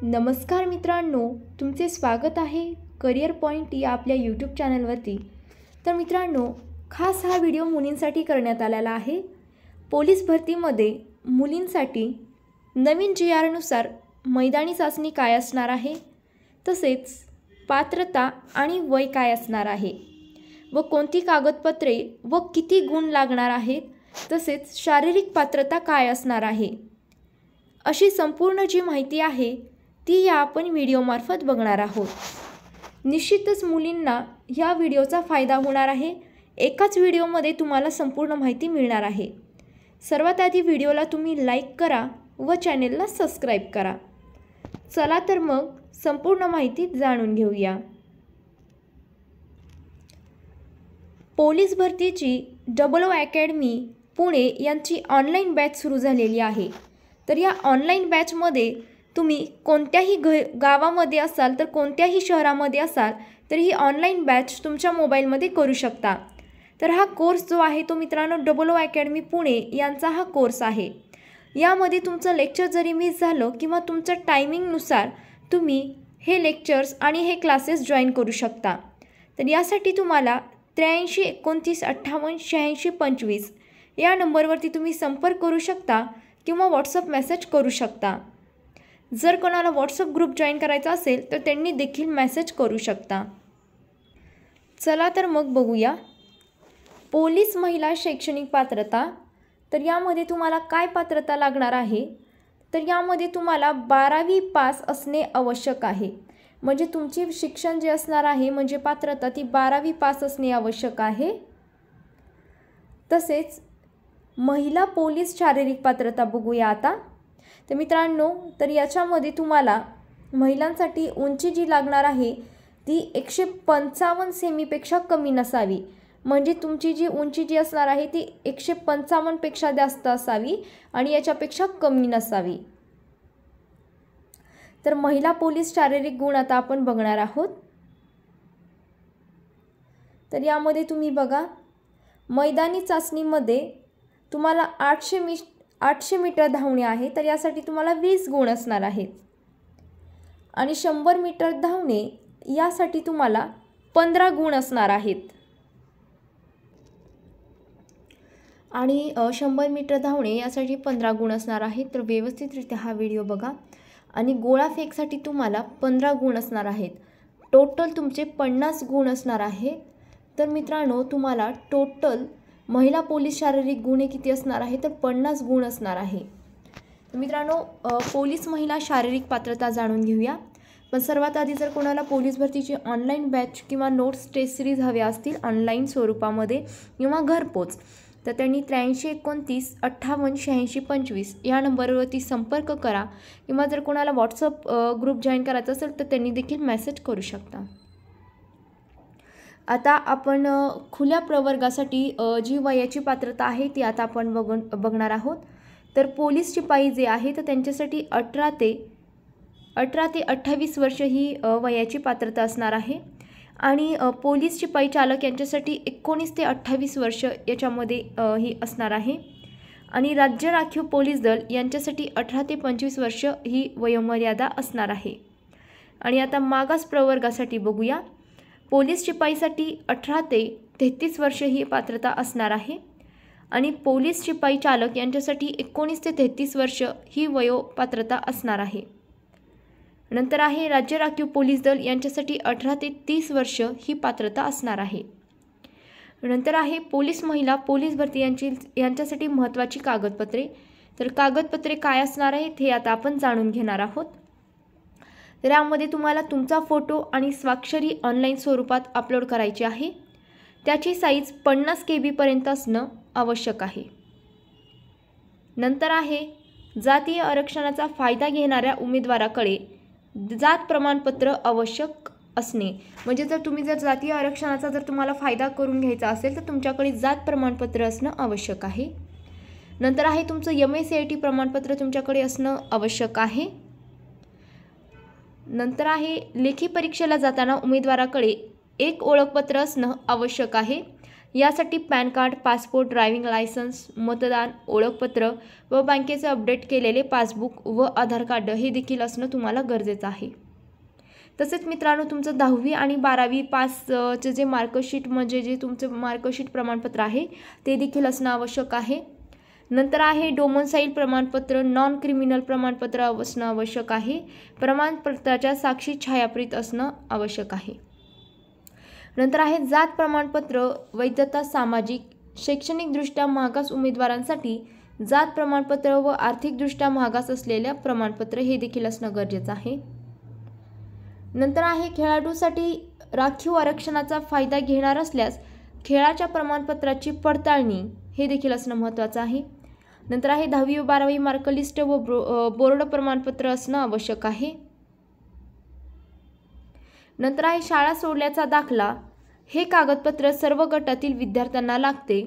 नमस्कार मित्रांनो, तुमचे स्वागत आहे करिअर पॉईंट या आपल्या यूट्यूब चॅनलवरती। तर मित्रांनो, खास हा व्हिडिओ मुलींसाठी करण्यात आलेला आहे। पोलीस भरतीमध्ये मुलींसाठी नवीन GR नुसार मैदानी चाचणी काय असणार आहे, तसेच पात्रता आणि वय काय असणार आहे व कोणती कागदपत्रे व किती गुण लागणार आहेत, तसेच शारीरिक पात्रता काय असणार आहे, अशी संपूर्ण जी माहिती आहे ती या आपण व्हिडिओमार्फत बघणार आहोत। निश्चितच मुलींना या व्हिडिओचा फायदा होणार आहे। एकाच व्हिडिओमध्ये तुम्हाला संपूर्ण माहिती मिळणार आहे। सर्वात आधी व्हिडिओला तुम्ही लाईक करा व चॅनेलला सबस्क्राईब करा। चला तर मग संपूर्ण माहिती जाणून घेऊया। पोलीस भरतीची WO अकॅडमी पुणे यांची ऑनलाईन बॅच सुरू झालेली आहे। तर या ऑनलाईन बॅचमध्ये तुम्ही कोणत्याही गावामध्ये असाल तर कोणत्याही शहरामध्ये असाल तर ही ऑनलाईन बॅच तुमच्या मोबाईलमध्ये करू शकता। तर हा कोर्स जो आहे तो मित्रांनो WO अकॅडमी पुणे यांचा हा कोर्स आहे। यामध्ये तुमचं लेक्चर जरी मिस झालं किंवा तुमच्या टायमिंगनुसार तुम्ही हे लेक्चर्स आणि हे क्लासेस जॉईन करू शकता। तर यासाठी तुम्हाला 83 29 58 86 25 या नंबरवरती तुम्ही संपर्क करू शकता किंवा व्हॉट्सअप मेसेज करू शकता। जर कोणाला व्हॉट्सअप ग्रुप जॉईन करायचा असेल तर त्यांनी देखील मेसेज करू शकता। चला तर मग बघूया पोलीस महिला शैक्षणिक पात्रता। तर यामध्ये तुम्हाला काय पात्रता लागणार आहे, तर यामध्ये तुम्हाला 12वी पास असणे आवश्यक आहे। म्हणजे तुमची शिक्षण जे असणार आहे म्हणजे पात्रता ती 12वी पास असणे आवश्यक आहे। तसेच महिला पोलीस शारीरिक पात्रता बघूया आता। तर मित्रांनो, तर याच्यामध्ये तुम्हाला महिलांसाठी उंची जी लागणार आहे ती 155 सेमीपेक्षा कमी नसावी। म्हणजे तुमची जी उंची जी असणार आहे ती 155 पेक्षा जास्त असावी आणि याच्यापेक्षा कमी नसावी। तर महिला पोलीस शारीरिक गुण आता आपण बघणार आहोत। तर यामध्ये तुम्ही बघा, मैदानी चाचणीमध्ये तुम्हाला 800 मीटर धावणे आहे, तर यासाठी तुम्हाला 20 गुण असणार आहेत आणि 100 मीटर धावणे यासाठी तुम्हाला 15 गुण असणार आहेत। आणि 100 मीटर धावणे यासाठी 15 गुण असणार आहेत। तर व्यवस्थितरित्या हा व्हिडिओ बघा। आणि गोळाफेकसाठी तुम्हाला 15 गुण असणार आहेत। टोटल तुमचे 50 गुण असणार आहेत। तर मित्रांनो, तुम्हाला टोटल महिला पोलीस शारीरिक गुण किती असणार आहे, तर 50 गुण असणार आहे। तर मित्रांनो, पोलीस महिला शारीरिक पात्रता जाणून घेऊया। पण सर्वात आधी जर कोणाला पोलीस भरतीची ऑनलाईन बॅच किंवा नोट्स टेस्ट सिरीज हव्या असतील ऑनलाईन स्वरूपामध्ये किंवा घरपोच, तर त्यांनी 83 29 58 86 25 या नंबरवरती संपर्क करा किंवा जर कोणाला व्हॉट्सअप ग्रुप जॉईन करायचा असेल तर त्यांनी देखील मेसेज करू शकता। आता आपण खुल्या प्रवर्गासाठी जी वयाची पात्रता आहे ती आता आपण बघणार आहोत। तर पोलीस शिपाई जे आहे तर त्यांच्यासाठी 18 ते 28 वर्ष ही वयाची पात्रता असणार आहे। आणि पोलीस शिपाई चालक यांच्यासाठी 19 ते 28 वर्ष याच्यामध्ये ही असणार आहे। आणि राज्य राखीव पोलीस दल यांच्यासाठी 18 ते 25 वर्ष ही वयोमर्यादा असणार आहे। आणि आता मागास प्रवर्गासाठी बघूया। पोलीस शिपाईसाठी 18 ते 33 वर्ष ही पात्रता असणार आहे। आणि पोलीस शिपाई चालक यांच्यासाठी 19 ते 33 वर्ष ही वयोपात्रता असणार आहे। नंतर आहे राज्य राखीव पोलीस दल यांच्यासाठी 18 ते 30 वर्ष ही पात्रता असणार आहे। नंतर आहे पोलीस महिला पोलीस भरती यांच्यासाठी महत्त्वाची कागदपत्रे। तर कागदपत्रे काय असणार आहेत हे आता आपण जाणून घेणार आहोत। तर यामध्ये तुम्हाला तुमचा फोटो आणि स्वाक्षरी ऑनलाईन स्वरूपात अपलोड करायची आहे। त्याची साईज 50 KB पर्यंत असणं आवश्यक आहे। नंतर आहे जातीय आरक्षणाचा फायदा घेणाऱ्या उमेदवाराकडे जात प्रमाणपत्र आवश्यक असणे। म्हणजे जर जातीय आरक्षणाचा जर तुम्हाला फायदा करून घ्यायचा असेल तर तुमच्याकडे जात प्रमाणपत्र असणं आवश्यक आहे। नंतर आहे तुमचं MACIT प्रमाणपत्र तुमच्याकडे असणं आवश्यक आहे। नंतर आहे लेखी परीक्षेला जाताना उमेदवाराकडे एक ओळखपत्र असणं आवश्यक आहे। यासाठी pan card, passport, driving licence, मतदान ओळखपत्र व बँकेचे अपडेट केलेले पासबुक व आधार कार्ड हे देखील असणं तुम्हाला गरजेचं आहे. तसेच मित्रांनो, तुमचं 10वी आणि 12वी पासचे जे मार्कशीट म्हणजे जे तुमचं मार्कशीट प्रमाणपत्र आहे ते देखील असणं आवश्यक आहे. नंतर आहे डोमेसाईल प्रमाणपत्र, नॉन क्रिमिनल प्रमाणपत्र असणं आवश्यक आहे. प्रमाणपत्राच्या साक्षी छायाप्रत असणं आवश्यक आहे. नंतर आहे जात प्रमाणपत्र, वैधता सामाजिक शैक्षणिकदृष्ट्या मागास उमेदवारांसाठी जात प्रमाणपत्र व आर्थिकदृष्ट्या मागास असलेल्या प्रमाणपत्र हे देखील असणं गरजेचं आहे. नंतर आहे खेळाडूसाठी राखीव आरक्षणाचा फायदा घेणार असल्यास खेळाच्या प्रमाणपत्राची पडताळणी हे देखील असणं महत्त्वाचं आहे. नंतर आहे 10वी व 12वी मार्कलिस्ट व बोर्ड प्रमाणपत्र असणं आवश्यक आहे. नंतर आहे शाळा सोडल्याचा दाखला. हे कागदपत्र सर्व गटातील विद्यार्थ्यांना लागते.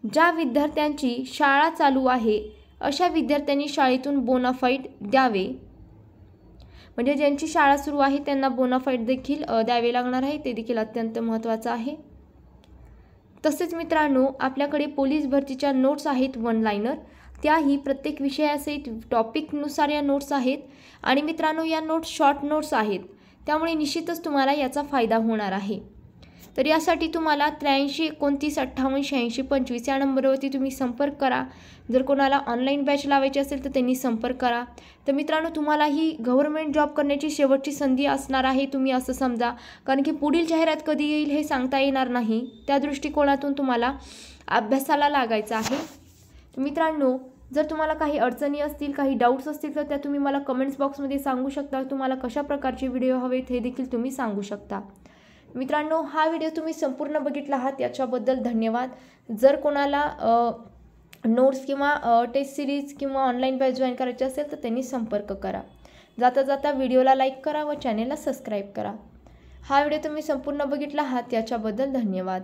ज्या विद्यार्थ्यांची शाळा चालू आहे अशा विद्यार्थ्यांनी शाळेतून बोनाफाईड द्यावे. म्हणजे ज्यांची शाळा सुरू आहे त्यांना बोनाफाईड देखील द्यावे लागणार आहे. ते देखील अत्यंत महत्त्वाचं आहे. तसेच मित्रांनो, आपल्याकडे पोलीस भरतीच्या नोट्स आहेत वन लाइनर. त्याही प्रत्येक विषयासहित टॉपिकनुसार या नोट्स आहेत. आणि मित्रांनो, या नोट्स शॉर्ट नोट्स आहेत, त्यामुळे निश्चितच तुम्हाला याचा फायदा होणार आहे. तर यासाठी तुम्हाला 83 29 58 86 25 या नंबरवरती तुम्ही संपर्क करा. जर कोणाला ऑनलाईन बॅच लावायची असेल तर त्यांनी संपर्क करा. तर मित्रांनो, तुम्हाला ही गव्हर्नमेंट जॉब करण्याची शेवटची संधी असणार आहे, तुम्ही असं समजा. कारण की पुढील जाहिरात कधी येईल हे सांगता येणार नाही. त्या दृष्टिकोनातून तुम्हाला अभ्यासाला लागायचं आहे. तर मित्रांनो, जर तुम्हाला काही अडचणी असतील, काही डाऊट्स असतील तर त्या तुम्ही मला कमेंट्स बॉक्समध्ये सांगू शकता. तुम्हाला कशा प्रकारचे व्हिडिओ हवेत हे देखील तुम्ही सांगू शकता. मित्रांनो, हा व्हिडिओ तुम्ही संपूर्ण बघितला आहात याच्याबद्दल धन्यवाद. जर कोणाला नोट्स किंवा टेस्ट सिरीज किंवा ऑनलाईन बॅच जॉईन करायची असेल तर त्यांनी संपर्क करा. जाता जाता व्हिडिओला लाईक करा व चॅनेलला सबस्क्राईब करा. हा व्हिडिओ तुम्ही संपूर्ण बघितला आहात याच्याबद्दल धन्यवाद.